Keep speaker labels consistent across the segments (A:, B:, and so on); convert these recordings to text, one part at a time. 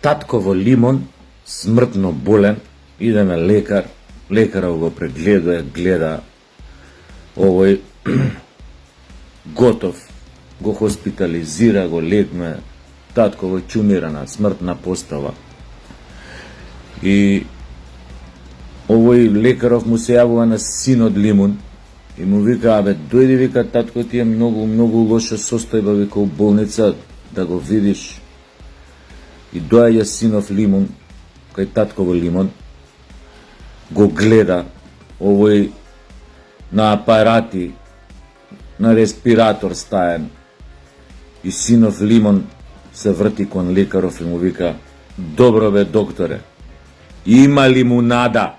A: татко во Лимон, смртно болен, иде на лекар, лекарот го прегледува, гледа овој готов, го хоспитализира, го легме, татко во чумирана, смртна постава. И овој лекаров му се јавува на синот Лимон и му вика, абе, дојди, вика, татко ти е многу, многу лоша состојба, вика, у болница, да го видиш. И доаѓа синов Лимон, кај татко во Лимон, го гледа, овој на апарати, на респиратор стаен, и синов Лимон се врти кон лекаров и му вика, добро бе, докторе, има лимунада.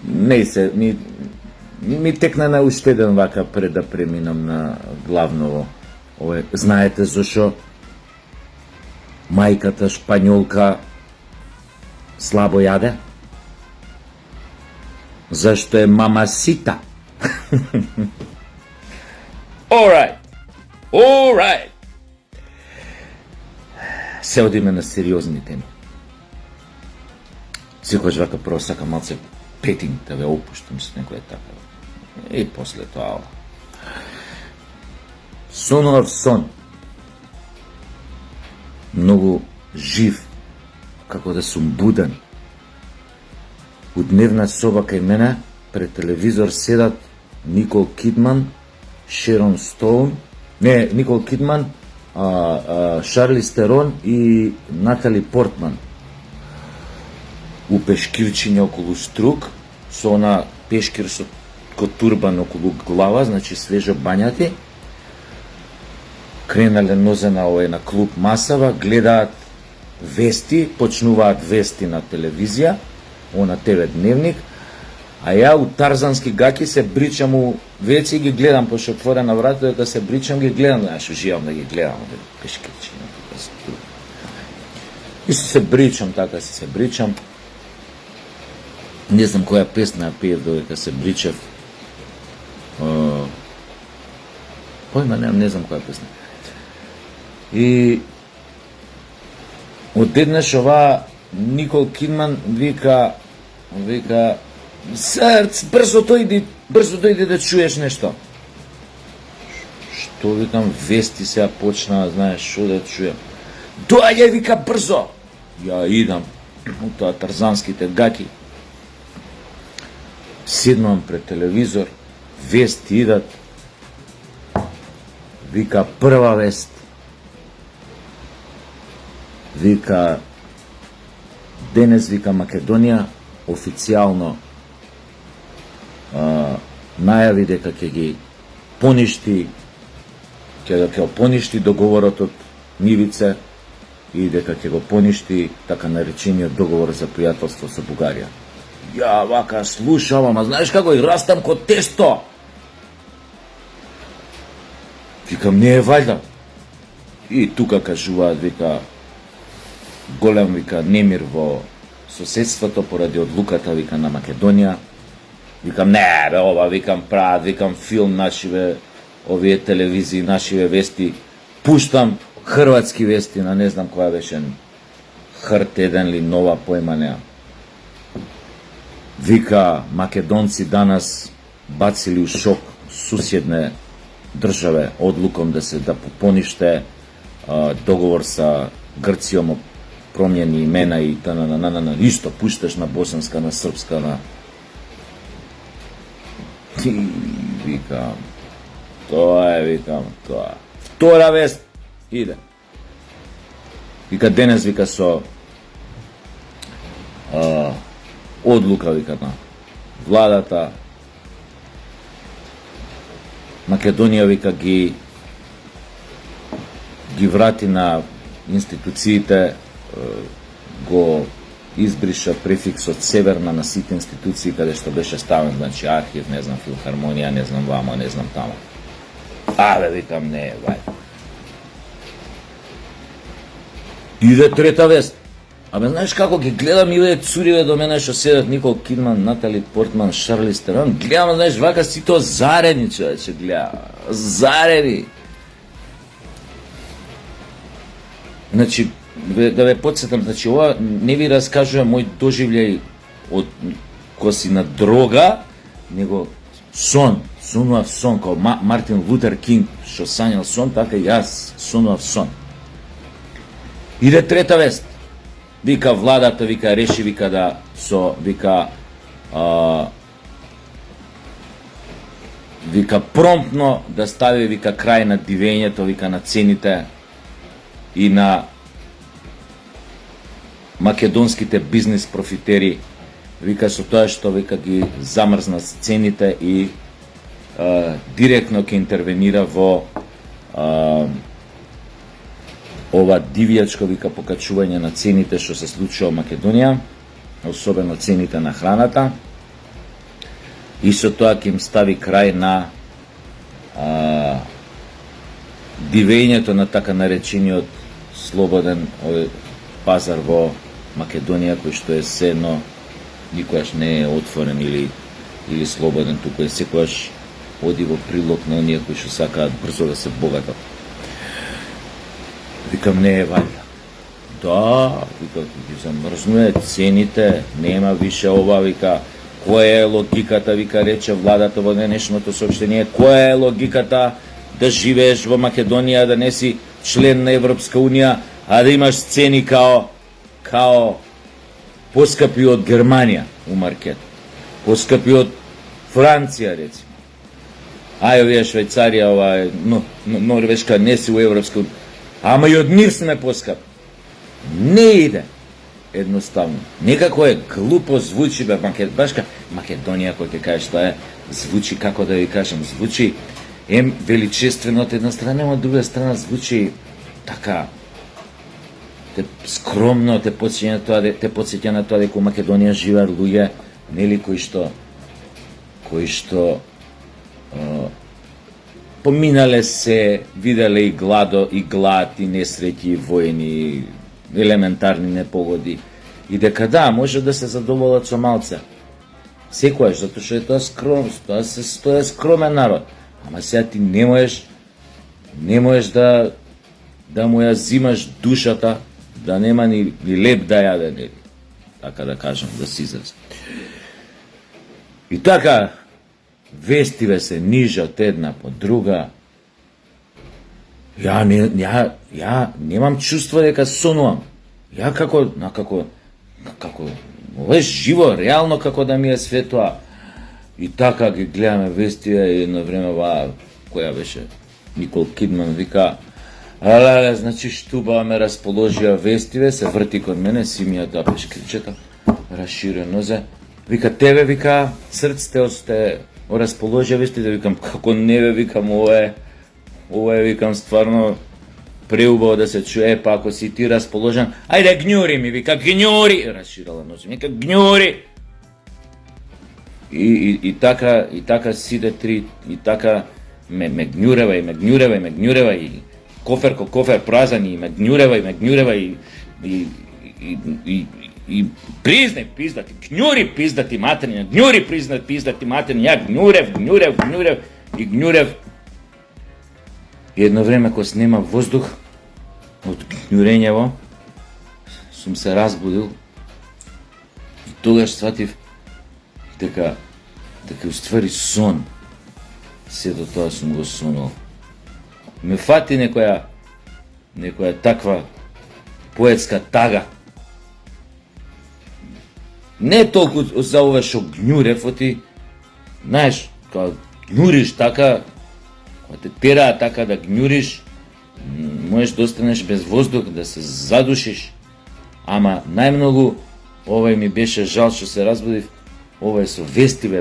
A: Не се, ми текна на уште еден вака пред да преминам на главново. Знаете зашо мајката шпањолка слабо јаде? Зашто е мамасита. Alright. Се одиме на сериозни теми. Секојаш вака прво сакам малце петинг да ве опуштам со некоја така. И после тоа. Сонов сон. Многу жив, како да сум буден. У дневна соба кај мене, пред телевизор седат Никол Кидман, Шерон Стоун, Никол Кидман, Шарли Стерон и Натали Портман. У пешкирчиња околу струк, со она пешкир со турбан околу глава, значи свежо бањати, кренале нозе на на клуб Масава, гледаат вести, почнуваат вести на телевизија, на ТВ Дневник, а ја у тарзански гаки се бричам у веци и ги гледам, пошто отворена врата, дека се бричам, ги гледам, знаеш, уживам да ги гледам, пешкирчиња. И се бричам, така се бричам. Не знам која песна пеев додека се бричев. Појма немам, не знам која песна. И одеднаш ова Никол Кидман вика срц, брзо дојди да чуеш нешто. Што викам, вести сега почнаа, знаеш, што да чуем. Доаѓај, вика, брзо. Ја идам у тоа тарзанските гаки. Седнувам пред телевизор, вести идат. Вика, прва вест. Вика, денес, вика, Македонија официјално најави дека ќе ги поништи, ќе поништи договорот од Нивице и дека ќе го поништи така наречениот договор за пријателство со Бугарија. Ја вака слушам, ама знаеш како и растам ко тесто. Викам, не е вајда. И тука кажуваат, вика, голем, вика, немир во соседството поради одлуката, вика, на Македонија. Викам, не бе, ова, викам, прават, викам, филм, нашиве, овие телевизии, нашиве вести. Пуштам хрватски вести на не знам која беше, Хрт еден ли, Нова, појма неа. Вика, македонци данас бацили у шок суседне државе одлуком да пониште договор са Грцијом, промени имена и на исто пушташ на босанска, на српска, на и викам, тоа е, викам, тоа. Втора вест иде. Вика, денес, вика, со одлука, вика, на владата Македонија, вика, ги врати на институциите, го избриша префиксот северна на сите институции каде што беше ставен, значи архив, не знам, филхармонија, не знам вамо, не знам тамо. Абе, викам, не, вај. Иде трета вест. Абе, знаеш како ги гледам и овие цуриве до мене што седат, Никол Кидман, Натали Портман, Шарли Стерон, гледам, знаеш, вака сито зарени, човече, гледам, зарени. Значи, да ве подсетам, значи ова не ви раскажува мој доживљај од кога си на дрога, него сонував сон, као Мартин Лутер Кинг, што сањал сон, така и јас сонував сон. Иде трета вест. Вика владата, вика реши, вика да вика промптно да стави, вика крај на дивењето, вика на цените и на македонските бизнес профитери, вика со тоа што вика ги замрзна цените и директно ќе интервенира во ова дивјачко, вика, покачување на цените што се случува во Македонија, особено цените на храната, и со тоа ќе им стави крај на дивењето на така наречениот слободен пазар во Македонија, кој што е сено никогаш не е отворен или слободен, туку е секогаш оди во прилог на оние кои што сакаат брзо да се богатат. Викам, не е валја. Да, вика, ги замрзнуе цените, нема више ова, вика, која е логиката, вика, рече владата во денешното соопштение, која е логиката да живееш во Македонија, да не си член на Европска Унија, а да имаш цени као поскапи од Германија у маркет, поскапи од Франција, рецимо. Ај, овие Швајцарија, ова Норвешка не си у Европска Унија. Ама и од нив сме поскапи. Не иде. Едноставно. Некако е глупо звучи, бе, башка Македонија, кој ќе кажеш тоа е, звучи, како да ви кажам, звучи величествено од една страна, од друга страна звучи така скромно, те потсеќа на тоа дека во Македонија живеат луѓе, нели, кои што поминале се, виделе и глад, и несреќи, и војни, елементарни непогоди, и дека да, може да се задоволат со малце. Секојаш, затоа што е тоа скромност, тоа е скромен народ. Ама сега ти не можеш да му ја зимаш душата, да нема ни леп да јаде, нели, така да кажам, да си изразам. И така, вестиве се нижат една по друга. Ја немам чувство дека сонувам. Ја како ова е живо, реално како да ми е светоа. И така ги гледаме вестиве и едно време која беше Никол Кидман вика, але, значи штуба ме расположија вестиве, се врти кон мене, си ми ја тоа пешкричета, расширен нозе. Вика, тебе, вика, срците сте расположија вестиве, викам, како не бе, викам, ова е, викам, стварно преубаво да се чуе, па ако си ти расположен, ајде гњури ми, вика, гњури, расширала нозе, вика, гњури. И така сите три, и така ме гњурева, и кофер празан, и ме гњурева, и признај пиздати, гњури пиздати матерни, гњури пиздати матерни, ја гњурев, и гњурев. И едно време кога снема воздух од гњурењево, сум се разбудил и тогаш сватив дека уствари сон. Сето тоа сум го сонувал. Ме фати некоја таква поетска тага. Не толку за ова што гњурев, оти, знаеш, кога гњуриш така, кога те тераа така да гњуриш, можеш да останеш без воздух, да се задушиш, ама најмногу овај ми беше жал што се разбудив, ова е со вестиве,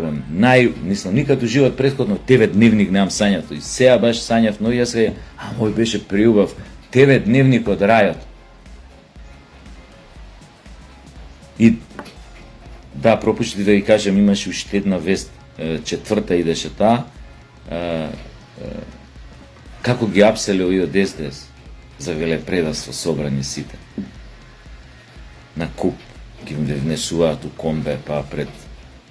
A: мислам, никад у живот претходно ТВ дневник немам сањато, и сега баш сањав ноќас, мој беше преубав, ТВ дневник од рајот. И да, пропуштите да ви кажам, имаше уште една вест, четврта идеше таа, како ги апселе овие од СДС за велепредавство собрани сите. На куп ги внесуваат у комбе, па пред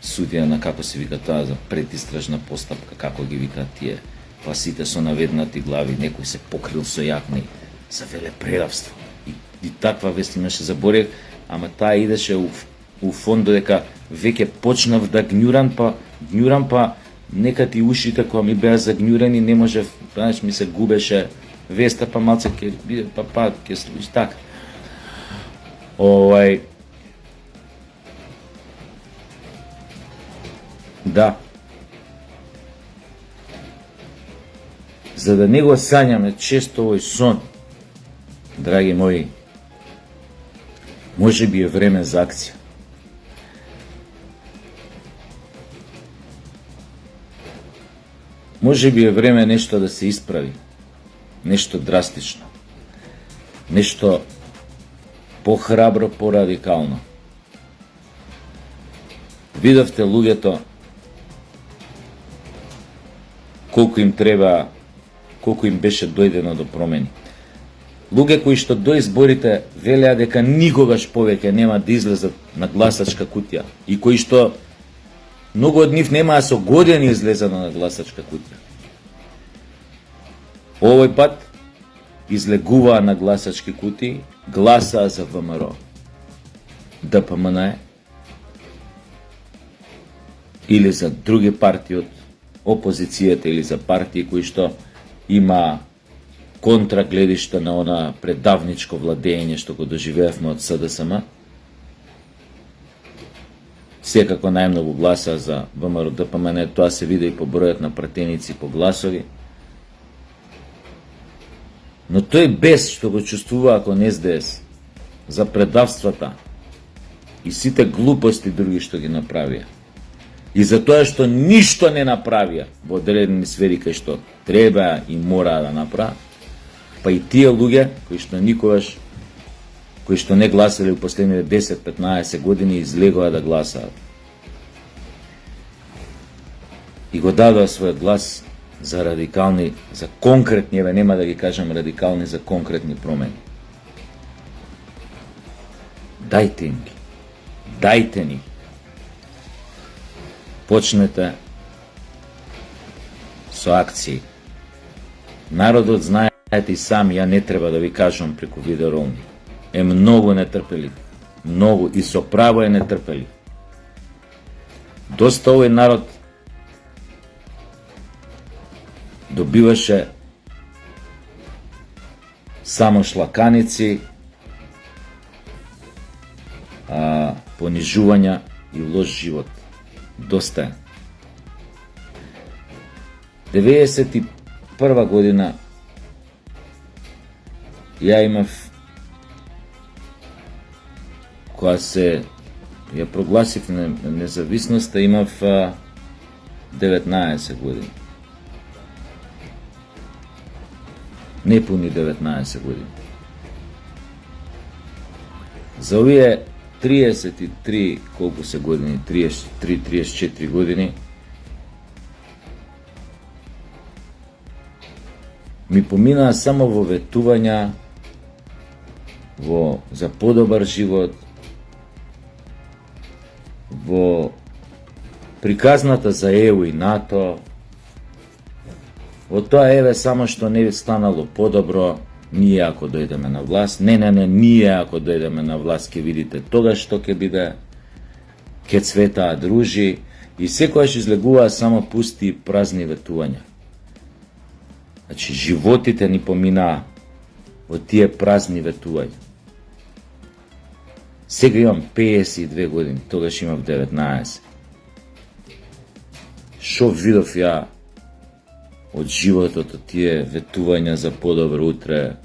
A: судија на како се вика тоа за предистражна постапка, како ги викаат тие, па сите со наведнати глави, некој се покрил со јакни за велепредавство. и таква вест имаше, заборев, ама таа идеше у фонд додека веќе почнав да гњурам, па нека ти ушите кога ми беа загњурени, не можев, знаеш, ми се губеше веста, па малце ќе биде, па ќе слушаш така. Да. За да не го сањаме често овој сон, драги мои, може би е време за акција. Може би е време нешто да се исправи, нешто драстично, нешто похрабро, порадикално. Видовте луѓето колку им треба, колку им беше дојдено до промени. Луѓе кои што до изборите велеа дека никогаш повеќе нема да излезат на гласачка кутија и кои што многу од нив немаа со години излезано на гласачка кутија. Овој пат излегуваа на гласачки кутии, гласаа за ВМРО, ДПМН или за други партии од опозицијата или за партии кои што има контрагледишта на она предавничко владење што го доживеевме од СДСМ. Секако најмногу гласа за ВМРО ДПМН, тоа се види и по бројот на пратеници по гласови. Но тој бес што го чувствува кон СДС за предавствата и сите глупости други што ги направија, и за тоа што ништо не направија во одредени сфери кај што треба и мора да направи, па и тие луѓе кои што никогаш, кои што не гласале у последните 10-15 години, излегоа да гласаат. И го дадоа својот глас за радикални, за конкретни, нема да ги кажам радикални, за конкретни промени. Дајте им ги. Дајте ни. Почнете со акции. Народот, знаете и сами, ја не треба да ви кажам преку видеоролни, е многу нетрпелив. Многу, и со право е нетрпелив. Доста овој народ добиваше само шлаканици, понижувања и лош живот. Доста е. 91 година ја имав, кога се ја прогласив независноста, имав 19 години. Непуни 19 години. За овие 33, колку се години, 33-34 години, ми поминаа само во ветувања, за подобар живот, во приказната за ЕУ и НАТО, во тоа еве само што не би станало подобро, ние ако дојдеме на власт, ние ако дојдеме на власт ќе видите тога што ќе биде, ќе цветаат ружи, и секојаш излегуваа само пусти и празни ветувања. Значи, животите ни поминаа во тие празни ветувања. Сега имам 52 години, тогаш имав 19. Шо видов ја од животот, од тие ветувања за подобро утре,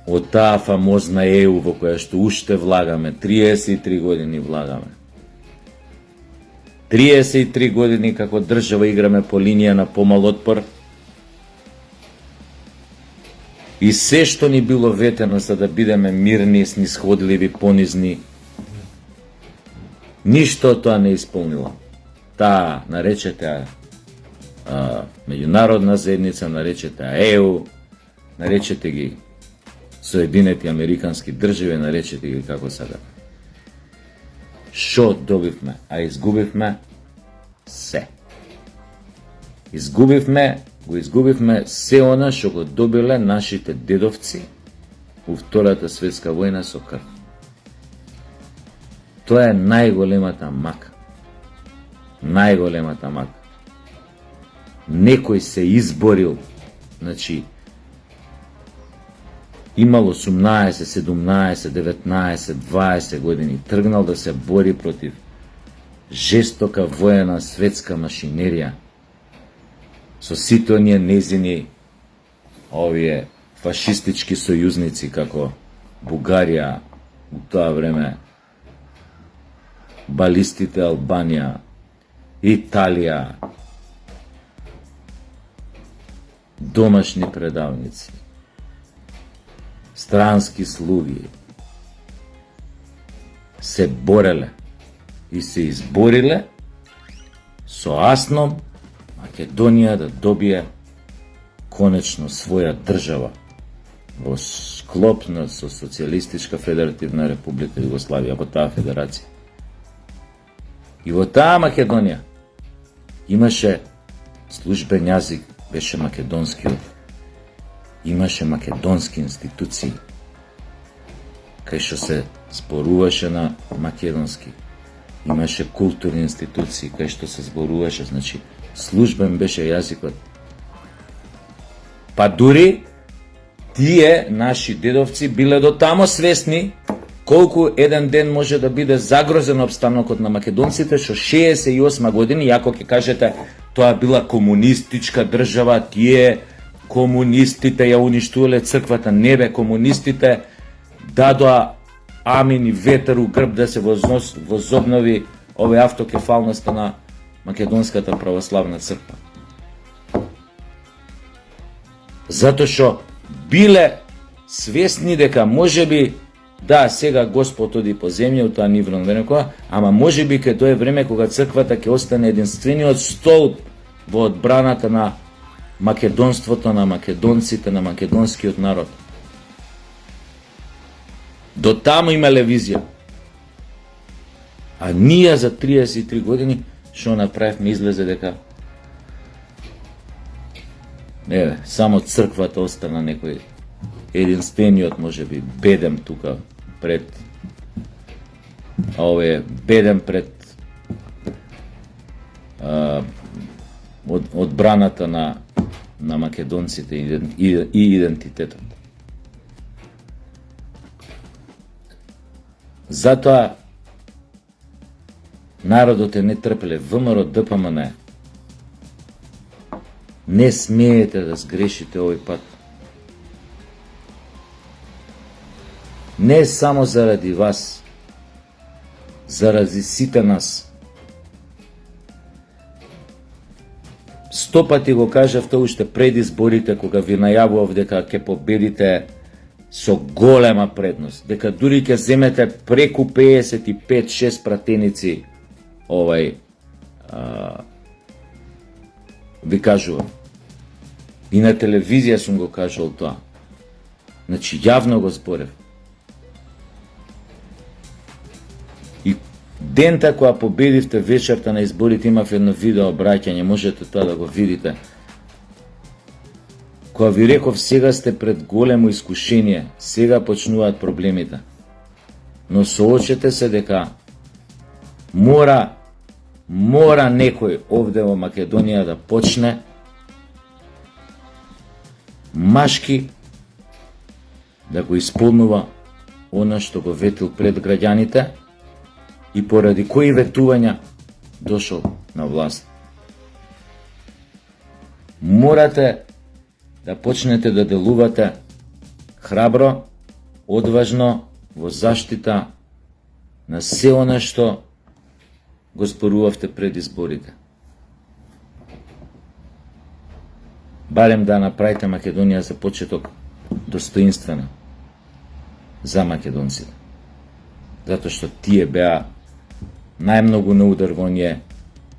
A: од таа фамозна ЕУ во која што уште влагаме, 33 години влагаме. 33 години како држава играме по линија на помал отпор, и се што ни било ветено за да бидеме мирни, снисходливи, понизни, ништо од тоа не исполнила. Таа, наречете меѓународна заедница, наречете ЕУ, наречете ги Соединети Американски држави, наречете ги како сега. Шо добивме, а изгубивме се. Изгубивме се она што го добиле нашите дедовци у Втората светска војна со крв. Тоа е најголемата мака. Најголемата мака. Некој се изборил, значи, имал 18, 17, 19, 20 години, тргнал да се бори против жестока воена светска машинерија, со сите оние незини овие фашистички сојузници како Бугарија у тоа време, балистите Албанија, Италија, домашни предавници, странски слуги, се бореле и се избориле со асном Македонија да добие конечно своја држава во склоп со Социјалистичка Федеративна Република Југославија, во таа федерација. И во таа Македонија имаше службен јазик, беше македонскиот. Имаше македонски институции, кај што се зборуваше на македонски. Имаше културни институции, кај што се зборуваше, значи, службен беше јазикот. Па дури тие наши дедовци биле до тамо свесни колку еден ден може да биде загрозен обстанокот на македонците, што 68 години, јако ќе кажете, тоа била комунистичка држава, тие комунистите ја уништувале црквата. Не бе, комунистите дадоа амин и ветер у грб да се возобнови овој автокефалноста на Македонската православна црква. Затоа што биле свесни дека можеби, да, сега Господ оди по земја, тоа ни време, ама можеби ке тоа е време кога црквата ќе остане единствениот столб во одбраната на македонството, на македонците, на македонскиот народ. До таму имале визија. А ние за 33 години што направивме, излезе дека само црквата остана некој единствениот, можеби, бедем тука пред бедем пред одбраната на македонците и идентитетот. Затоа народот е нетрпелив. ВМРО, ДПМН, не смеете да сгрешите овој пат. Не само заради вас, заради сите нас. 100 пати го кажав тоа уште пред изборите, кога ви најавував дека ќе победите со голема предност, дека дури ќе земете преку 55-6 пратеници, ви кажувам. И на телевизија сум го кажал тоа. Значи, јавно го зборев. И дента кога победивте, вечерта на изборите, имав едно видео обраќање, можете тоа да го видите. Кога ви реков, сега сте пред големо искушение, сега почнуваат проблемите. Но соочете се дека мора некој овде во Македонија да почне машки да го исполнува она што го ветил пред граѓаните и поради кои ветувања дошол на власт. Морате да почнете да делувате храбро, одважно, во заштита на се она што го зборувавте пред изборите. Барем да направите Македонија за почеток достоинствена за македонците. Затоа што тие беа најмногу на удар во оние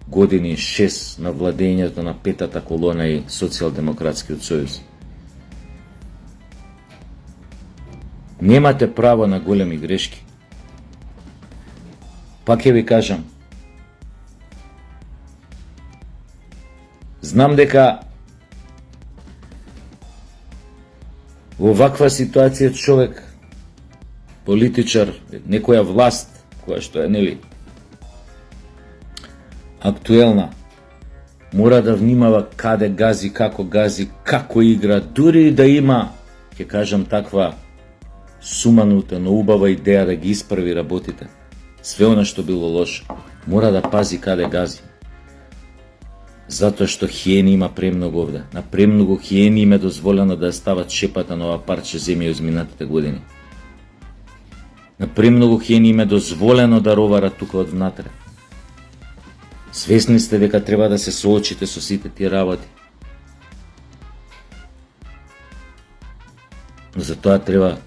A: години 6 на владењето на петата колона и Социјалдемократскиот сојуз. Немате право на големи грешки. Пак ќе ви кажам, знам дека во ваква ситуација човек политичар, некоја власт која што е, нели, актуелна, мора да внимава каде гази, како игра, дури и да има, ќе кажам, таква суманута, но убава идеја да ги исправи работите. Све она што било лошо, мора да пази каде гази. Затоа што хиени има премногу овде. На премногу хиени им е дозволено да ја стават шепата на ова парче земја изминатите години. На премногу хиени им е дозволено да роварат тука од внатре. Свесни сте дека треба да се соочите со сите тие работи. Но за тоа треба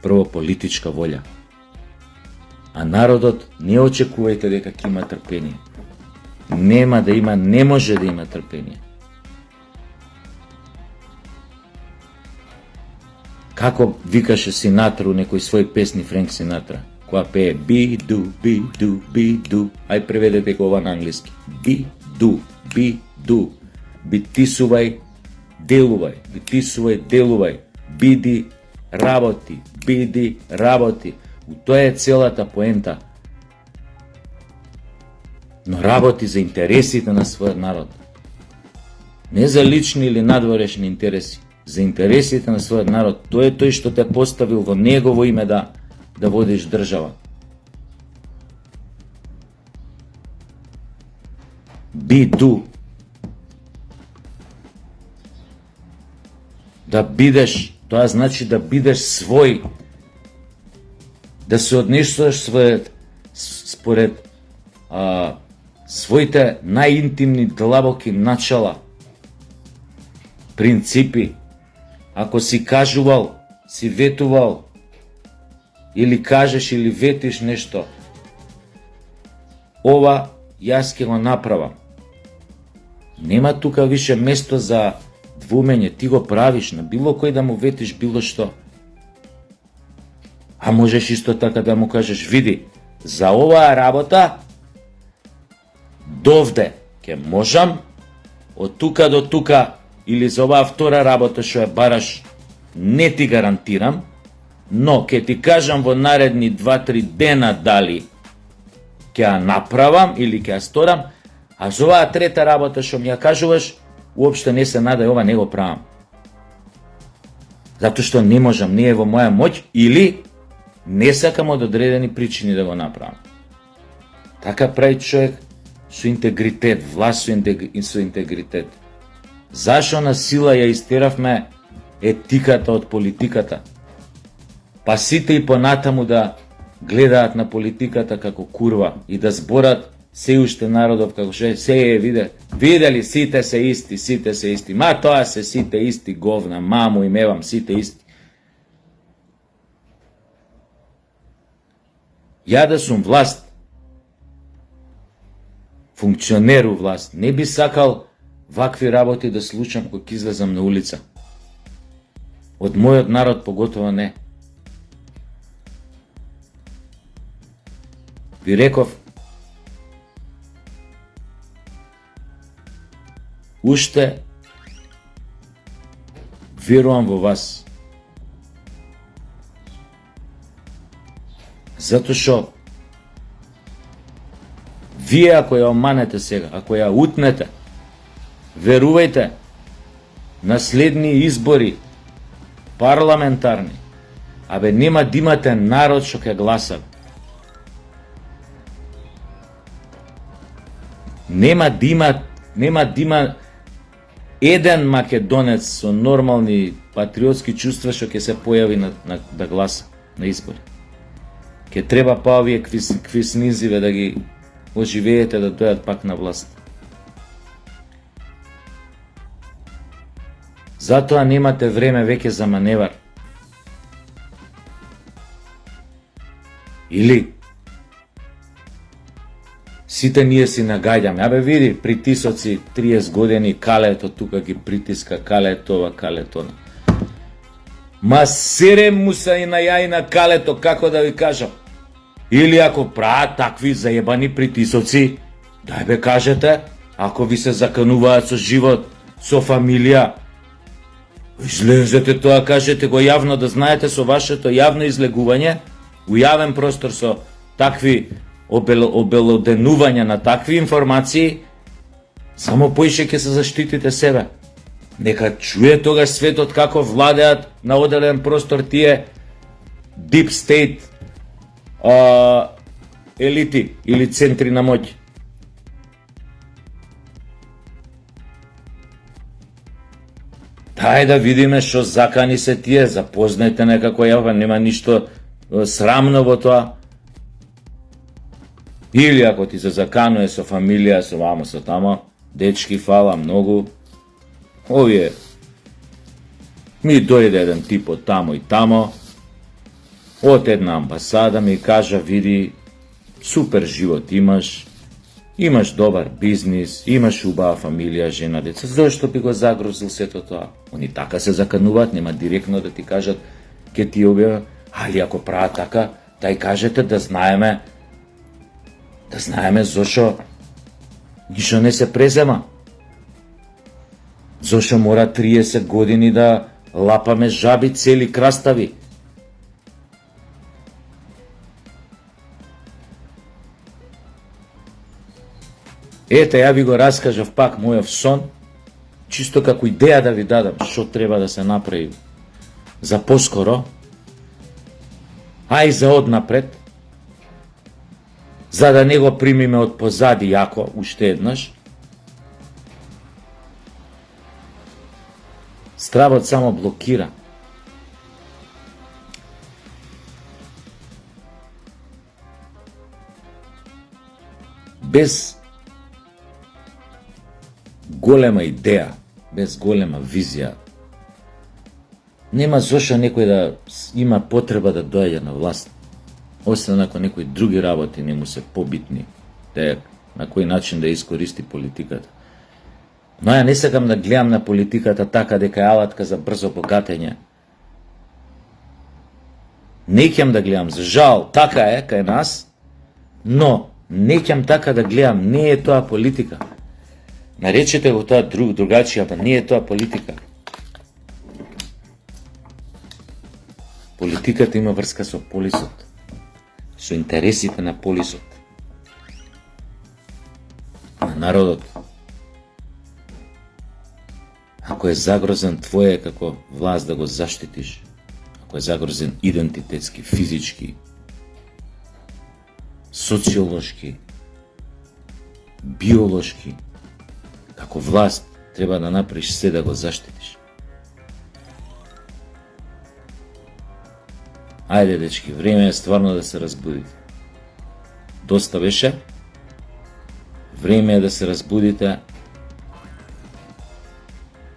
A: прво политичка волја. А народот не очекувајте дека ќе има трпение. Нема да има, не може да има трпение. Како викаше Синатра у некој свој песни, Френк Синатра, која пее би-ду, би-ду, би-ду. Ај преведете го ова на англиски. Би-ду, би-ду. Битисувај, делувај, битисувај, делувај. Биди, работи, биди, работи. У тоа е целата поента. Но работи за интересите на својот народ. Не за лични или надворешни интереси. За интересите на својот народ. Тој е тој што те поставил во негово име да водиш држава. Биду. Да бидеш, тоа значи да бидеш свој. Да се однесуваш според своите најинтимни длабоки начала, принципи. Ако си кажувал, си ветувал, или кажеш или ветиш нешто, ова јас ќе го направам. Нема тука више место за двумење, ти го правиш на било кој да му ветиш било што. А можеш исто така да му кажеш, види, за оваа работа довде ќе можам, од тука до тука, или за оваа втора работа што ја бараш, не ти гарантирам, но ќе ти кажам во наредни 2-3 дена дали ќе ја направам или ќе ја сторам, а за оваа трета работа што ми ја кажуваш, уопште не се надај, ова не го правам. Затоа што не можам, не е во моја моќ, или не сакам од одредени причини да го направам. Така прави човек со интегритет, власт со интегритет. Зашо на сила ја истеравме етиката од политиката? Па сите и понатаму да гледаат на политиката како курва и да зборат се уште народов како што се е видели сите се исти. Ма тоа се сите исти говна, маму и мевам сите исти. Ја да сум власт, функционер у власт, не би сакал вакви работи да случам кога ќе излезам на улица. Од мојот народ поготово не. Ви реков, уште верувам во вас. Затоа што вие ако ја оманете сега, ако ја утнете, верувајте, на следни избори, парламентарни, нема да имате народ што ќе гласа. Нема да има еден македонец со нормални патриотски чувства што ќе се појави да гласа на избори. Ќе треба па овие квиснизиве да ги оживеете да дојат пак на власт. Затоа немате време веќе за маневар. Или сите ние си нагаѓаме. Види, притисоци 30 години, калето тука ги притиска, калето ова, калето она. Ма серем му се и на ја и на калето, како да ви кажам. Или ако прават такви заебани притисоци, дај бе кажете, ако ви се закануваат со живот, со фамилија, Излезете тоа, кажете го јавно, да знаете со вашето јавно излегување, у јавен простор со такви обелоденувања на такви информации, само поише ќе се заштитите себе. Нека чуе тогаш светот како владеат на оделен простор тие deep state елити или центри на моќ. Дај да видиме што закани се тие, запознајте некако јава, нема ништо срамно во тоа. Или ако ти се закануе со фамилија, со вамо, со тамо, дечки, фала многу. Овие ми дојде еден тип од тамо и тамо, од една амбасада ми кажа, види, супер живот имаш, имаш добар бизнис, имаш убава фамилија, жена, деца, зошто би го загрозил сето тоа? Они така се закануваат, нема директно да ти кажат, ке ти објавам, али ако прават така, дај кажете да знаеме зошо ништо не се презема. Зошо мора 30 години да лапаме жаби цели крастави? Ете, ја ви го раскажав пак мојов сон, чисто како идеја да ви дадам што треба да се направи за поскоро, а и за однапред, за да не го примиме од позади јако, уште еднаш. Стравот само блокира. Без голема идеја, без голема визија, нема зошто некој да има потреба да доаѓа на власт, освен ако некои други работи не му се побитни, те на кој начин да искористи политиката. Но ја не сакам да гледам на политиката така дека е алатка за брзо богатење. Не ќам да гледам, за жал, така е кај нас, но не ќам така да гледам, не е тоа политика. Наречете го тоа другачија, па не е тоа политика. Политиката има врска со полисот, со интересите на полисот, на народот. Ако е загрозен твое како власт да го заштитиш, ако е загрозен идентитетски, физички, социолошки, биолошки, како власт треба да направиш се да го заштитиш. Ајде, дечки, време е стварно да се разбудите. Доста беше. Време е да се разбудите.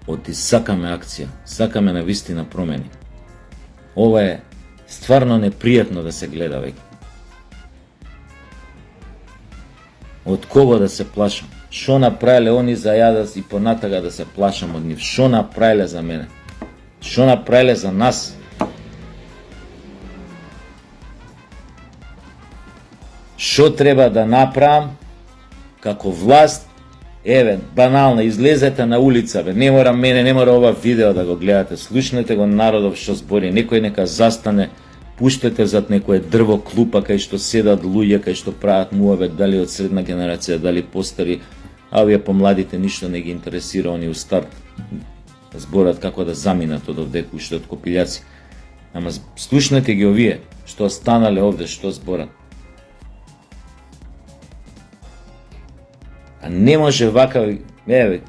A: Оти сакаме акција, сакаме навистина промени. Ова е стварно непријатно да се гледа веќе. Од кого да се плашам? Шо направиле они за ја да си понатага да се плашам од нив? Шо направиле за мене? Шо направиле за нас? Шо треба да направам како власт? Еве, банално, излезете на улица, бе, не мора мене, не мора ова видео да го гледате, слушнете го народов што збори, некој нека застане, пуштете зад некое дрво клупа кај што седат луѓе, кај што прават муабет, дали од средна генерација, дали постари, а овие помладите ништо не ги интересира, они у старт зборат како да заминат од овде, уште од копилјаци. Ама слушнете ги овие, што останале овде, што зборат. А не може вака, еве,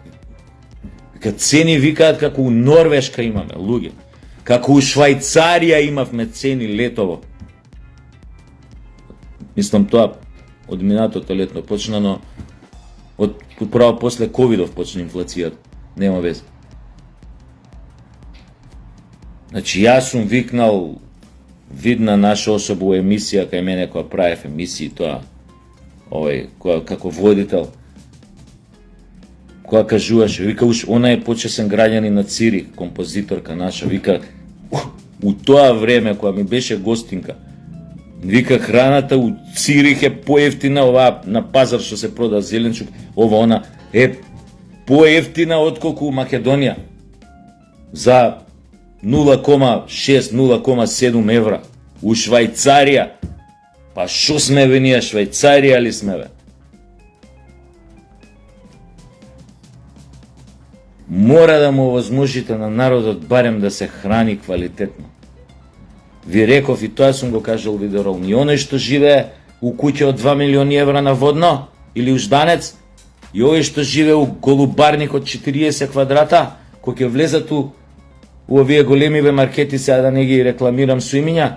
A: цени викаат како у Норвешка имаме луѓе, како у Швајцарија имавме цени летово. Мислам тоа од минатото летно почна, но право после ковидов почна инфлацијата, нема веза. Значи јас сум викнал, видна наша особа у емисија кај мене која правев емисии тоа, како водител, која кажуваше, вика, уж она е почесен граѓанин на Цирих, композиторка наша, вика, у тоа време која ми беше гостинка, вика, храната у Цирих е поевтина, ова на пазар што се прода зеленчук, ова она е поевтина отколку у Македонија. за 0,6-0,7 евра. У Швајцарија. Па шо сме бе ние, Швајцарија ли сме бе? Мора да му овозможите на народот барем да се храни квалитетно. Ви реков и тоа сум го кажал видеорол. И оној што живее у куќа од 2 милиони евра на водно или ужданец, и овој што живее у голубарник од 40 квадрата, кој ќе влезат у овие големиве маркети, сега да не ги рекламирам со имиња,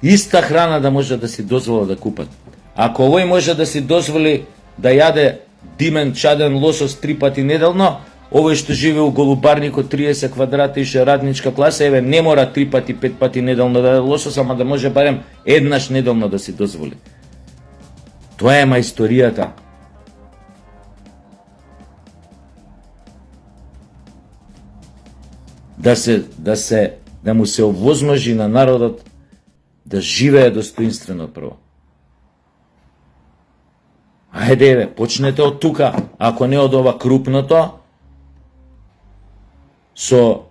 A: иста храна да може да си дозвола да купат. Ако овој може да си дозволи да јаде димен чаден лосос 3 пати неделно, овој што живее у голубарник од 30 квадрата и ше радничка класа, еве не мора 3 пати, 5 пати неделно да јаде лосос, ама да може барем еднаш неделно да си дозволи. Тоа е мајсторијата. Да му се овозможи на народот да живее достоинствено прво. Ајде бе, почнете од тука, ако не од ова крупното, со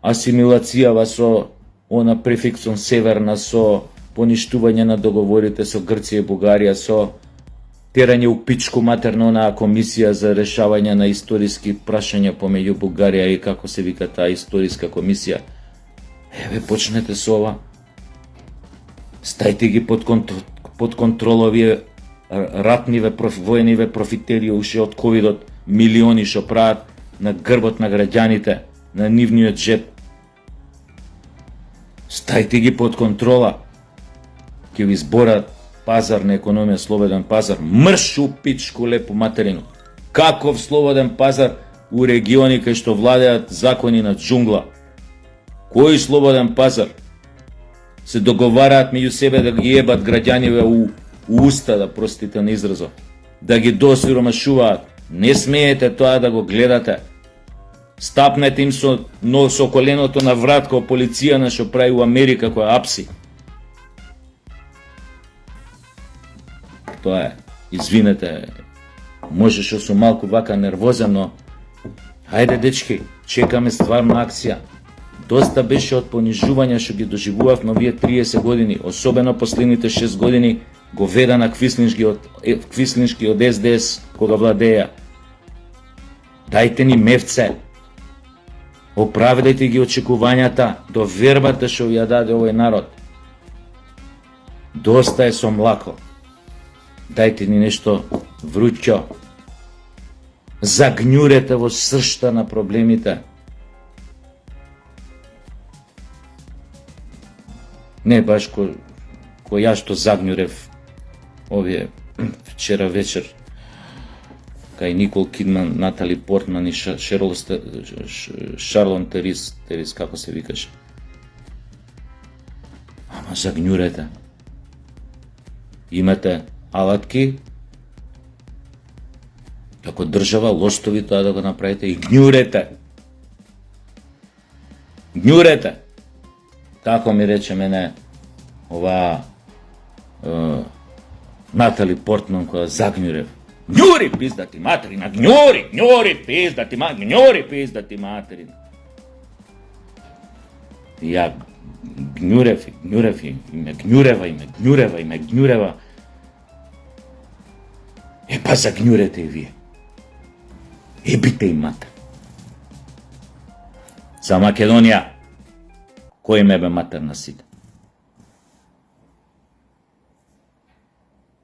A: асимилацијава, со она префиксом северна, со поништување на договорите со Грција и Бугарија, со терање у пичку матерна онаа комисија за решавање на историски прашања помеѓу Бугарија и како се вика таа историска комисија. Еве, почнете со ова. Стајте ги под контрола овие ратниве, воениве профитери уште од ковидот, милиони што прават на грбот на граѓаните, на нивниот джеп. Стајте ги под контрола. Ќе ви зборат пазар на економија, слободен пазар. Мршу пичку лепо материну. Каков слободен пазар у региони кај што владеат закони на џунгла? Кој слободен пазар? Се договараат меѓу себе да ги ебат граѓаниве у уста, да простите на изразот, да ги досиромашуваат. Не смеете тоа да го гледате. Стапнете им со коленото на врат кој полиција на што прави у Америка која апси. Тоа е. Извинете, може што сум малку вака нервозен, но хајде дечки, чекаме стварна акција. Доста беше од понижувања што ги доживувавме овие 30 години, особено последните 6 години говедана квислиншки од СДС кога владеја. Дајте ни мевце. Оправдајте ги очекувањата до вербата што ја даде овој народ. Доста е со млако. Дајте ни нешто вручо. Загњурете во сршта на проблемите. Не баш кој ја што загњурев овие вчера вечер кај Никол Кидман, Натали Портман и Шарлон Терис, како се викаше. Ама загњурете. Имате алатки, како држава, лостови тоа да го направите и гњурете. Гњурете! Тако ми рече мене ова Натали Портман која загњурев. Гњури пиздати материна, гњури пиздати материна. И ја гњурев и ме гњурева. Е па загњурете и вие. Ебите и матер. За Македонија, кој ме бе матер на сите?